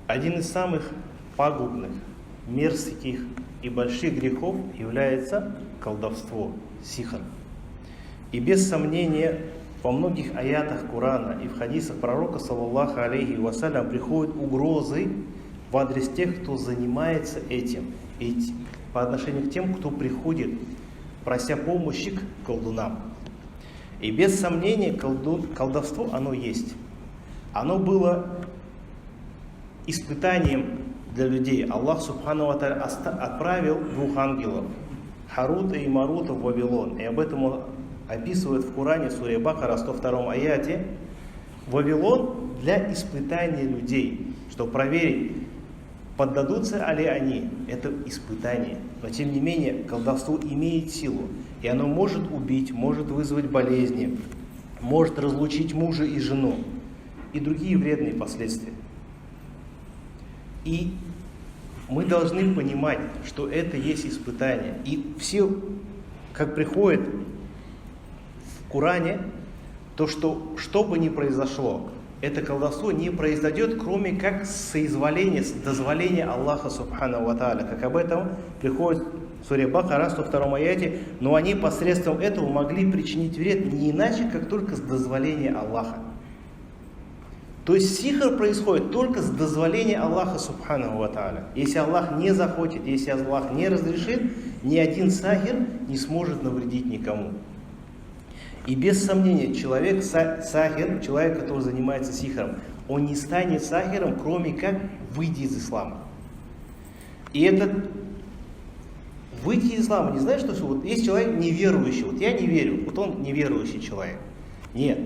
Один из самых пагубных, мерзких и больших грехов является колдовство, сихр. И без сомнения, во многих аятах Корана и в хадисах пророка, саллаллаху алейхи вассалям, приходят угрозы в адрес тех, кто занимается этим, и по отношению к тем, кто приходит, прося помощи к колдунам. И без сомнения, колдовство, оно есть. Оно было испытанием для людей. Аллах Субхану ва Тааля отправил двух ангелов, Харута и Марута, в Вавилон. И об этом он описывает в Коране, в суре Бакара, 102 аяте. Вавилон для испытания людей, чтобы проверить, поддадутся ли они. Это испытание. Но тем не менее, колдовство имеет силу. И оно может убить, может вызвать болезни, может разлучить мужа и жену. И другие вредные последствия. И мы должны понимать, что это есть испытание. И все, как приходит в Коране, то, что бы ни произошло, это колдовство не произойдет, кроме как с дозволения Аллаха Субхану ва Тааля. Как об этом приходит в суре Бакара, 102 аяте. Но они посредством этого могли причинить вред не иначе, как только с дозволения Аллаха. То есть сихр происходит только с дозволения Аллаха Субхану ва Тааля. Если Аллах не захочет, если Аллах не разрешит, ни один сахир не сможет навредить никому. И без сомнения, человек, человек, который занимается сихром, он не станет сахиром, кроме как выйти из ислама. И этот выйти из ислама не значит, что вот есть человек неверующий, вот я не верю, вот он неверующий человек. Нет.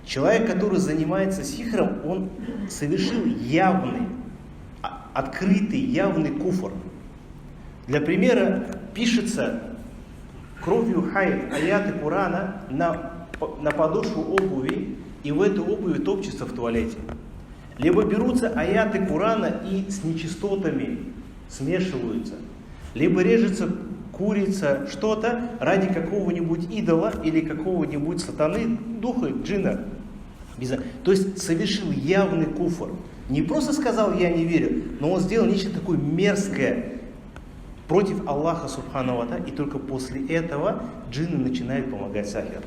Человек, который занимается сихром, он совершил явный, открытый, явный куфр. Для примера, пишется кровью хайд аяты Корана на подошву обуви, и в этой обуви топчется в туалете. Либо берутся аяты Корана и с нечистотами смешиваются, либо режется курица, что-то ради какого-нибудь идола или какого-нибудь сатаны, духа, джинна. То есть совершил явный куфр. Не просто сказал «я не верю», но он сделал нечто такое мерзкое против Аллаха Субхану ва Тааля, и только после этого джинны начинают помогать сахиру.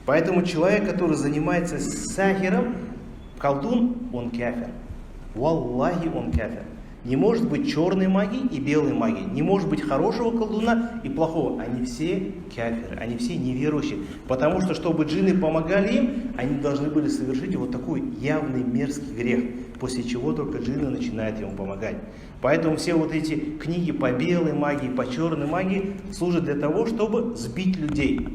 Поэтому человек, который занимается сахиром, колдун, он кафир. Валлахи, он кафир. Не может быть черной магии и белой магии. Не может быть хорошего колдуна и плохого. Они все кафиры, они все неверующие. Потому что, чтобы джинны помогали им, они должны были совершить вот такой явный мерзкий грех. После чего только джинны начинают ему помогать. Поэтому все вот эти книги по белой магии, по черной магии служат для того, чтобы сбить людей.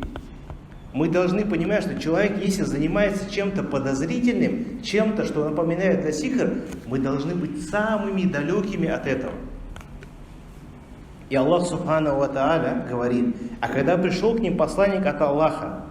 Мы должны понимать, что человек, если занимается чем-то подозрительным, чем-то, что напоминает для сихр, мы должны быть самыми далекими от этого. И Аллах Субхану ва Тааля говорит: а когда пришел к ним посланник от Аллаха,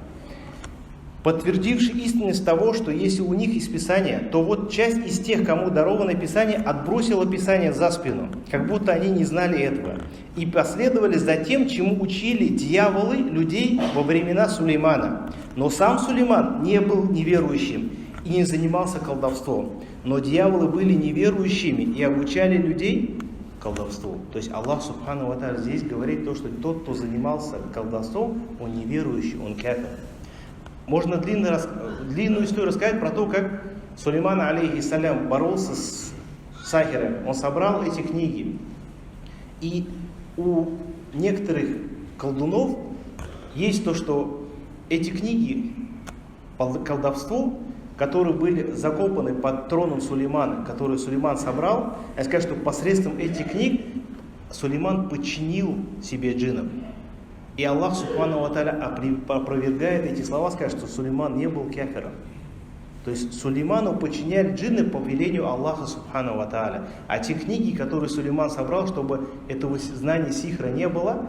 подтвердивший истинность того, что если у них есть Писание, то вот часть из тех, кому даровано Писание, отбросила Писание за спину, как будто они не знали этого, и последовали за тем, чему учили дьяволы людей во времена Сулеймана. Но сам Сулейман не был неверующим и не занимался колдовством, но дьяволы были неверующими и обучали людей колдовству. То есть Аллах Субхану ва Тааля здесь говорит то, что тот, кто занимался колдовством, он неверующий, он кафир. Можно длинную историю рассказать про то, как Сулейман, алейхиссалям, боролся с сахиром. Он собрал эти книги. И у некоторых колдунов есть то, что эти книги по колдовству, которые были закопаны под троном Сулеймана, которые Сулейман собрал, я скажу, что посредством этих книг Сулейман подчинил себе джиннов. И Аллах Субхану ва Тааля опровергает эти слова, скажет, что Сулейман не был кафиром. То есть Сулейману подчиняли джинны по велению Аллаха Субхану ва Тааля. А те книги, которые Сулейман собрал, чтобы этого знания сихра не было,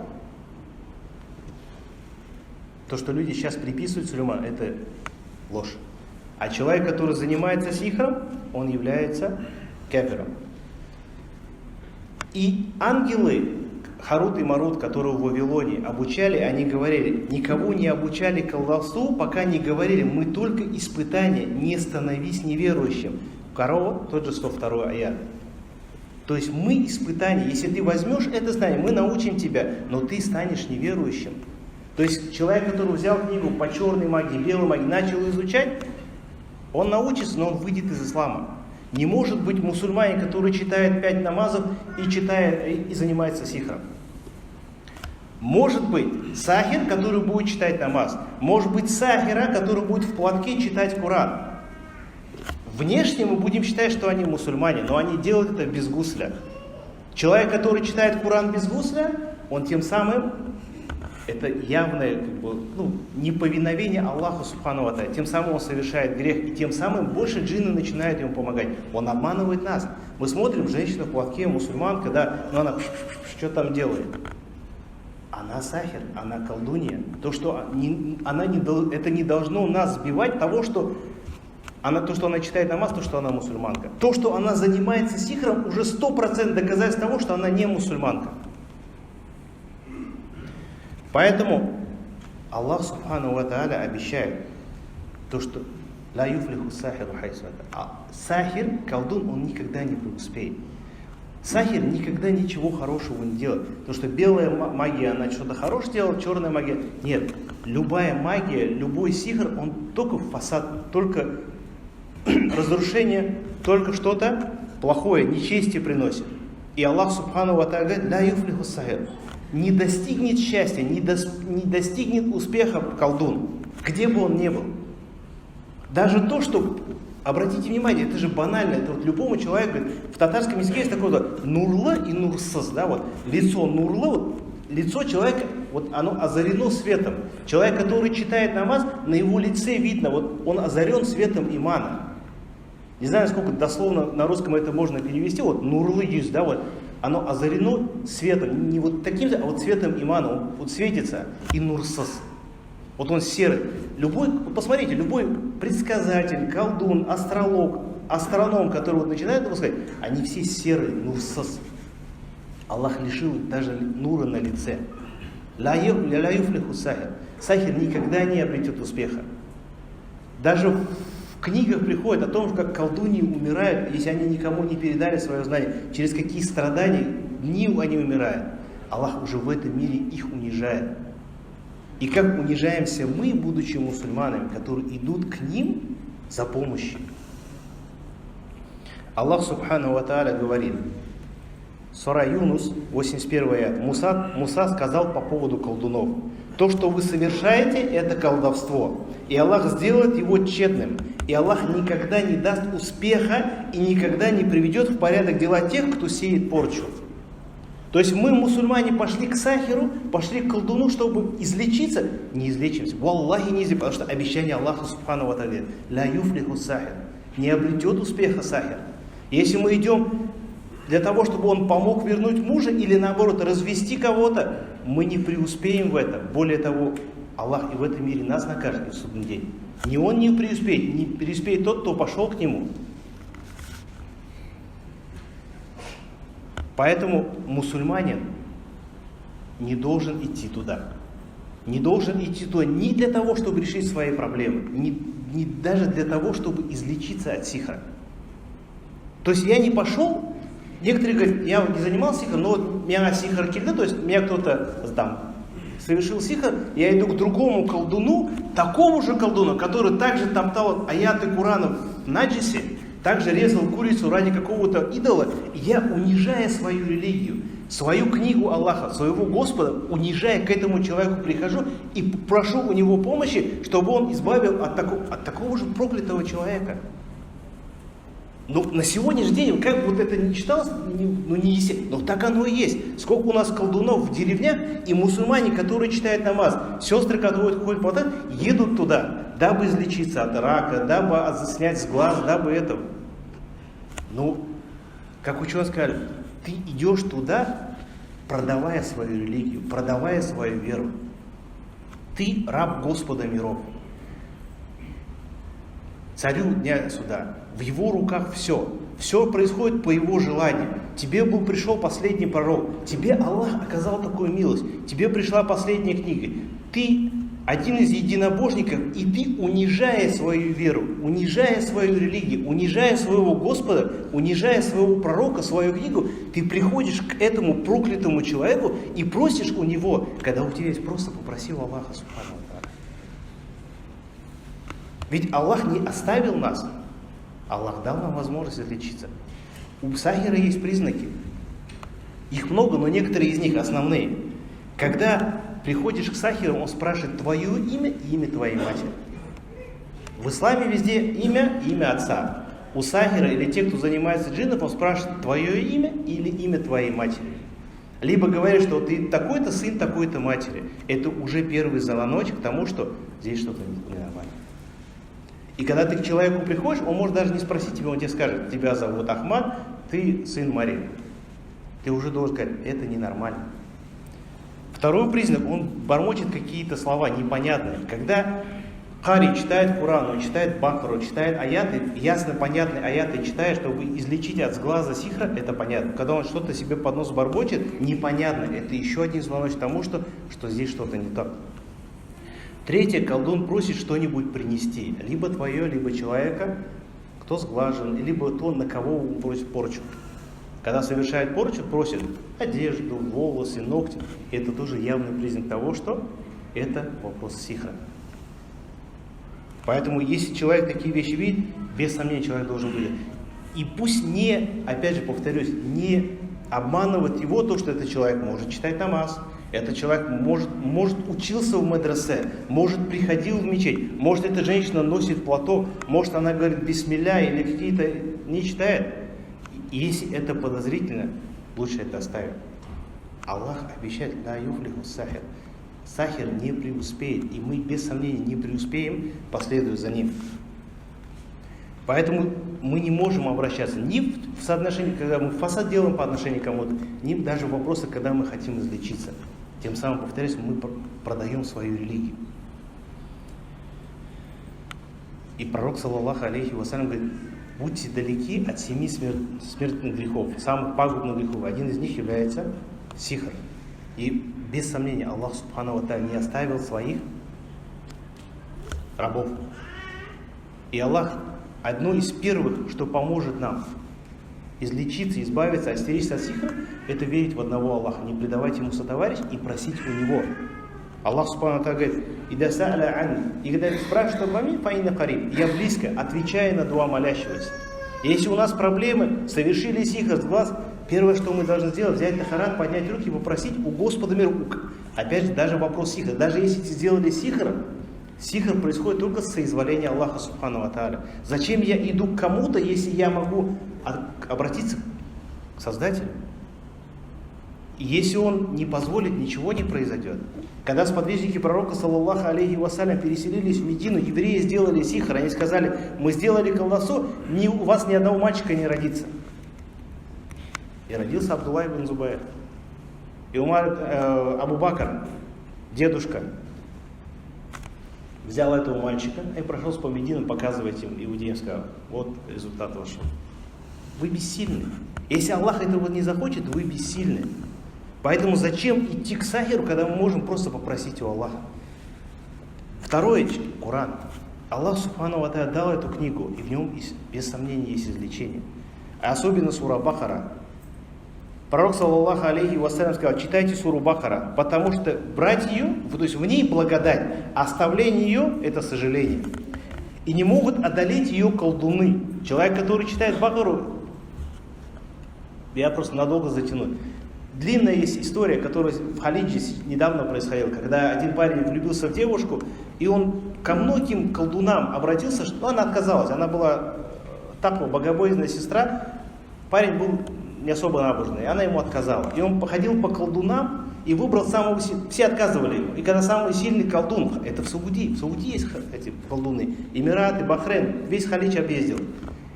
то, что люди сейчас приписывают Сулейману, это ложь. А человек, который занимается сихром, он является кафиром. И ангелы Харут и Марут, которые в Вавилоне обучали, они говорили: никого не обучали колдовству, пока не говорили: мы только испытания, не становись неверующим. корова, тот же 102 аят. То есть мы испытания, если ты возьмешь это знание, мы научим тебя, но ты станешь неверующим. То есть человек, который взял книгу по черной магии, белой магии, начал изучать, он научится, но он выйдет из ислама. Не может быть мусульманин, который читает 5 намазов и занимается сихром. Может быть сахир, который будет читать намаз. Может быть сахира, который будет в платке читать Коран. Внешне мы будем считать, что они мусульмане, но они делают это без гусля. Человек, который читает Коран без гусля, он тем самым, это явное неповиновение Аллаху Субхану ва Тааля. Тем самым он совершает грех, и тем самым больше джинны начинают ему помогать. Он обманывает нас. Мы смотрим, женщина в платке, мусульманка, да, но она что там делает? Она сахир, она колдунья. То, что это не должно нас сбивать того, что она читает намаз, то, что она мусульманка. То, что она занимается сихром, уже 100% доказательство того, что она не мусульманка. Поэтому Аллах Субхану ва Тааля обещает то, что ла юфлиху сахиру хайсу ата. Сахир, колдун, он никогда не преуспеет. Сахир никогда ничего хорошего не делает. Потому что белая магия, она что-то хорошее делает, черная магия. Нет. Любая магия, любой сихр, он только фасад, только разрушение, только что-то плохое, нечестие приносит. И Аллах Субхану ва Тааля говорит, ла юфлиху сахир. Не достигнет счастья, не достигнет успеха колдун, где бы он ни был. Даже то, что, обратите внимание, это же банально, это вот любому человеку, в татарском языке есть такое вот нурлы и нурсыз, да, вот лицо нурлы, вот, лицо человека, вот оно озарено светом. Человек, который читает намаз, на его лице видно, вот он озарен светом имана. Не знаю, сколько дословно на русском это можно перевести, вот нурлы есть, да, вот. Оно озарено светом, не вот таким, а вот светом имана, он вот светится, и нурсас. Вот он серый. Посмотрите, любой предсказатель, колдун, астролог, астроном, который вот начинает его сказать, они все серые, нурсас. Аллах лишил их даже нура на лице. Ла юфлиху сахир. Сахир никогда не обретет успеха. Даже в книгах приходит о том, как колдуньи умирают, если они никому не передали свое знание, через какие страдания дни они умирают. Аллах уже в этом мире их унижает. И как унижаемся мы, будучи мусульманами, которые идут к ним за помощью. Аллах Субхану ва Тааля говорит, Сура Юнус, 81 аят, Муса сказал по поводу колдунов, то, что вы совершаете, это колдовство. И Аллах сделает его тщетным. И Аллах никогда не даст успеха и никогда не приведет в порядок дела тех, кто сеет порчу. То есть мы, мусульмане, пошли к сахиру, пошли к колдуну, чтобы излечиться. Не излечимся. Валлахи не излечимся, потому что обещание Аллаха Субхану ва Тааля. Ла юфлиху сахир. Не обретет успеха сахир. Если мы идем для того, чтобы он помог вернуть мужа или наоборот развести кого-то, мы не преуспеем в этом. Более того, Аллах и в этом мире нас накажет в судный день. Ни он не преуспеет тот, кто пошел к нему. Поэтому мусульманин не должен идти туда. Не должен идти туда ни для того, чтобы решить свои проблемы, ни даже для того, чтобы излечиться от сихра. То есть я не пошел, некоторые говорят, я не занимался сихром, но вот меня сихр кильда, то есть меня кто-то там совершил сихр, я иду к другому колдуну, такому же колдуну, который также топтал аяты Курана в наджисе, также резал курицу ради какого-то идола, я, унижая свою религию, свою книгу Аллаха, своего Господа, унижая, к этому человеку прихожу и прошу у него помощи, чтобы он избавил от такого же проклятого человека. Но на сегодняшний день, как бы вот это ни читалось, не естественно, но так оно и есть. Сколько у нас колдунов в деревнях, и мусульмане, которые читают намаз, сестры, которые ходят по тан, едут туда, дабы излечиться от рака, дабы снять с глаз, дабы этого. Ну, как ученые сказали, ты идешь туда, продавая свою религию, продавая свою веру. Ты раб Господа миров. Царю дня суда. В его руках все. Все происходит по его желанию. Тебе пришел последний пророк. Тебе Аллах оказал такую милость. Тебе пришла последняя книга. Ты один из единобожников, и ты, унижая свою веру, унижая свою религию, унижая своего Господа, унижая своего пророка, свою книгу, ты приходишь к этому проклятому человеку и просишь у него, когда у тебя есть, просто попроси у Аллаха, субхану ва тааля. Ведь Аллах не оставил нас, Аллах дал нам возможность отличиться. У сахира есть признаки. Их много, но некоторые из них основные. Когда приходишь к сахиру, он спрашивает твое имя и имя твоей матери. В исламе везде имя и имя отца. У сахира или тех, кто занимается джинном, он спрашивает твое имя или имя твоей матери. Либо говорит, что ты такой-то сын такой-то матери. Это уже первый звоночек к тому, что здесь что-то ненормально. И когда ты к человеку приходишь, он может даже не спросить тебя, он тебе скажет, тебя зовут Ахмад, ты сын Марии. Ты уже должен сказать, это ненормально. Второй признак, он бормочет какие-то слова непонятные. Когда Кари читает Коран, он читает Бакару, читает аяты, ясно понятные аяты читает, чтобы излечить от сглаза сихра, это понятно. Когда он что-то себе под нос бормочет, непонятно, это еще один звоночек тому, что здесь что-то не так. Третье, колдун просит что-нибудь принести, либо твое, либо человека, кто сглажен, либо то, на кого он просит порчу. Когда совершает порчу, просит одежду, волосы, ногти. Это тоже явный признак того, что это вопрос сихра. Поэтому, если человек такие вещи видит, без сомнения человек должен быть. И пусть не, опять же повторюсь, не обманывать его то, что этот человек может читать намаз, этот человек может учился в медресе, может приходил в мечеть, может эта женщина носит платок, может она говорит бисмилля или какие-то не читает. И если это подозрительно, лучше это оставить. Аллах обещает, ла юфлиху сахир. Сахир не преуспеет, и мы без сомнения не преуспеем, последуя за ним. Поэтому мы не можем обращаться ни в соотношении, когда мы фасад делаем по отношению к кому-то, ни даже в вопросы, когда мы хотим излечиться. Тем самым, повторюсь, мы продаем свою религию. И пророк, саллаллаху алейхи вассалям, говорит, будьте далеки от 7 смертных грехов, самых пагубных грехов. Один из них является сихр. И без сомнения, Аллах субхану ва тааля не оставил своих рабов. И Аллах, одно из первых, что поможет нам излечиться, избавиться, остеречься от сихра, это верить в одного Аллаха, не предавать ему сотоварищ и просить у него. Аллах субхану ва тааля говорит, «Ида са'аля анни», и когда ты спрашиваешь обо мне, фаинна кариб, я близко, отвечая на дуа молящегося. Если у нас проблемы, совершили сихр с глаз, первое, что мы должны сделать, взять тахарат, поднять руки и попросить у Господа мира. Опять же, даже вопрос сихра. Даже если сделали сихр происходит только с соизволения Аллаха субхану ва тааля. Зачем я иду к кому-то, если я могу обратиться к Создателю? И если он не позволит, ничего не произойдет. Когда сподвижники пророка, саллаллаху алейхи вассалям, переселились в Медину, евреи сделали сихр, они сказали, мы сделали колдасу, у вас ни одного мальчика не родится. И родился Абдулла ибн Зубайр. И Абу Бакр, дедушка, взял этого мальчика и прошелся по Медину, показывать им иудеям, сказал, вот результат вошел. Вы бессильны. Если Аллах этого не захочет, вы бессильны. Поэтому зачем идти к сахиру, когда мы можем просто попросить у Аллаха? Второе, Коран. Аллах субхану ва тааля дал эту книгу, и в нем без сомнения есть излечение. А особенно сура Бакара. Пророк, саллаллаху алейхи вассалям, сказал, читайте суру Бакара, потому что брать ее, то есть в ней благодать, а оставление ее – это сожаление. И не могут одолеть ее колдуны. Человек, который читает Бакару, я просто надолго затяну. Длинная есть история, которая в Халидже недавно происходила, когда один парень влюбился в девушку, и он ко многим колдунам обратился, что она отказалась. Она была таква, богобоязненная сестра, парень был не особо набожный, и она ему отказала. И он походил по колдунам и выбрал самого сильного. Все отказывали ему. И когда самый сильный колдун, это в Сауди есть эти колдуны, Эмираты, Бахрейн, весь Халидж объездил.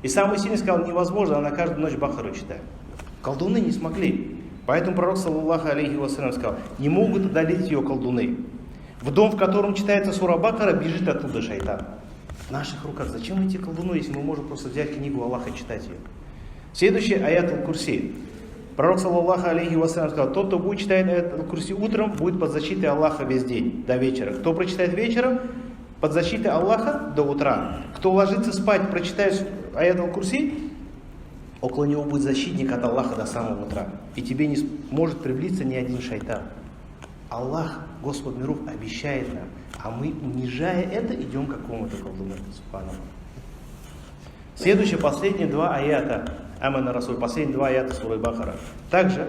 И самый сильный сказал, невозможно, она каждую ночь Бахару читает. Колдуны не смогли. Поэтому пророк, саллаллаху алейхи вассалям, сказал, не могут одолеть ее колдуны. В дом, в котором читается сура Бакара, бежит оттуда шайтан. В наших руках. Зачем эти колдуны, если мы можем просто взять книгу Аллаха и читать ее? Следующий аят Аль-Курси. Пророк, саллаллаху алейхи вассалям, сказал: тот, кто будет читать аят аль-Курси утром, будет под защитой Аллаха весь день, до вечера. Кто прочитает вечером, под защитой Аллаха до утра. Кто ложится спать, прочитает аят аль-Курси, около него будет защитник от Аллаха до самого утра. И тебе не может приблизиться ни один шайтан. Аллах, Господь миров, обещает нам, а мы, унижая это, идем к какому-то колдуну. Субханаллах. Следующие, последние два аята Амана Расуль, последние два аята суры Бакара. Также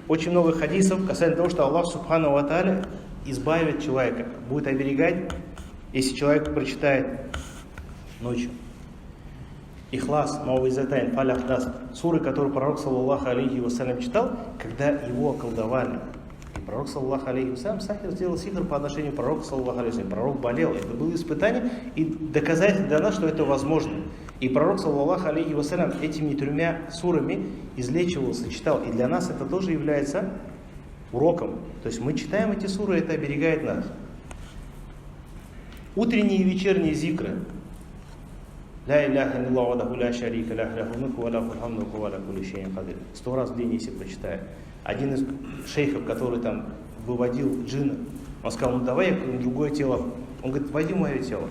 очень много хадисов касательно того, что Аллах Субхану ва Тааля избавит человека, будет оберегать, если человек прочитает ночью Ихлас, Мауизатайн, Фалях, Нас, суры, которые пророк, саллаллаху алейхи вассалям, читал, когда его околдовали. И пророк, саллаллаху алейхи вассалям, сахир сделал сихр по отношению к пророку, саллаллаху алейхи вассалям. Пророк болел. Это было испытание и доказательство для нас, что это возможно. И пророк, саллаллаху алейхи вассалям, этими тремя сурами излечивался, читал. И для нас это тоже является уроком. То есть мы читаем эти суры, это оберегает нас. Утренние и вечерние зикры. Ля иляха илlallah вахдаху ля шарика лях, лаху мульку ва лахул хамду ва ла кулли шайин кадир. 100 раз в день, если прочитает. Один из шейхов, который там выводил джинна, он сказал: ну давай я другое тело. Он говорит: войди в мое тело.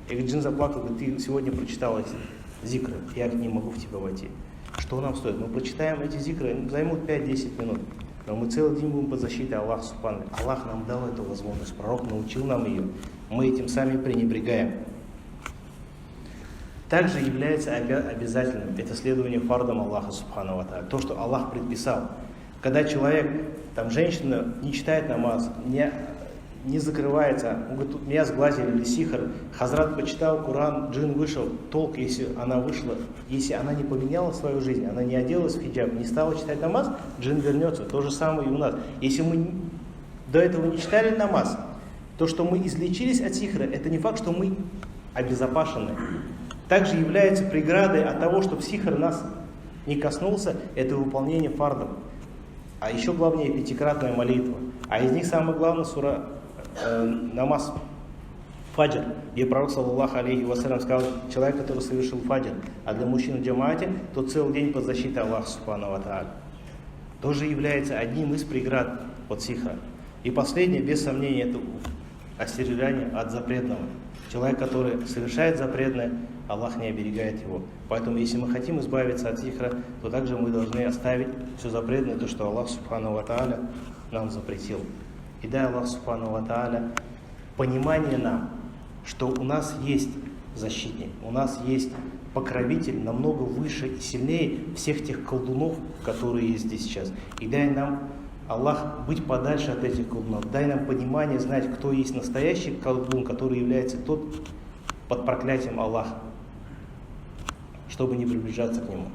И говорит, джин заплакал, говорит: ты сегодня прочитал эти зикры, я не могу в тебя войти. Что нам стоит? Мы прочитаем эти зикры, займут 5-10 минут. Но мы целый день будем под защитой Аллаха Субхану. Аллах нам дал эту возможность, пророк научил нам ее. Мы этим сами пренебрегаем. Также является обязательным это следование фардам Аллаха Субхану ва Тааля. То, что Аллах предписал. Когда человек, там женщина не читает намаз, не закрывается, он говорит: меня сглазили или сихр, Хазрат почитал Коран, джин вышел, толк, если она вышла, если она не поменяла свою жизнь, она не оделась в хиджаб, не стала читать намаз, джин вернется. То же самое и у нас. Если мы до этого не читали намаз, то, что мы излечились от сихра, это не факт, что мы обезопасены. Также является преградой от того, чтобы сихр нас не коснулся, это выполнение фардов. А еще главнее пятикратная молитва. А из них самое главное сура намаз фаджр, где пророк, саллаллаху алейхи вассалям, сказал: человек, который совершил фаджр, а для мужчин в джамаате, тот целый день под защитой Аллаха Субхану ва Тааля. Тоже является одним из преград от сихра. И последнее, без сомнения, это остерегание от запретного. Человек, который совершает запретное, Аллах не оберегает его. Поэтому, если мы хотим избавиться от сихра, то также мы должны оставить все запретное, то, что Аллах Субхану ва Тааля нам запретил. И дай Аллах Субхану ва Тааля понимание нам, что у нас есть защитник, у нас есть покровитель намного выше и сильнее всех тех колдунов, которые есть здесь сейчас. И дай нам, Аллах, быть подальше от этих колдунов. Дай нам понимание, знать, кто есть настоящий колдун, который является тот под проклятием Аллаха, чтобы не приближаться к нему.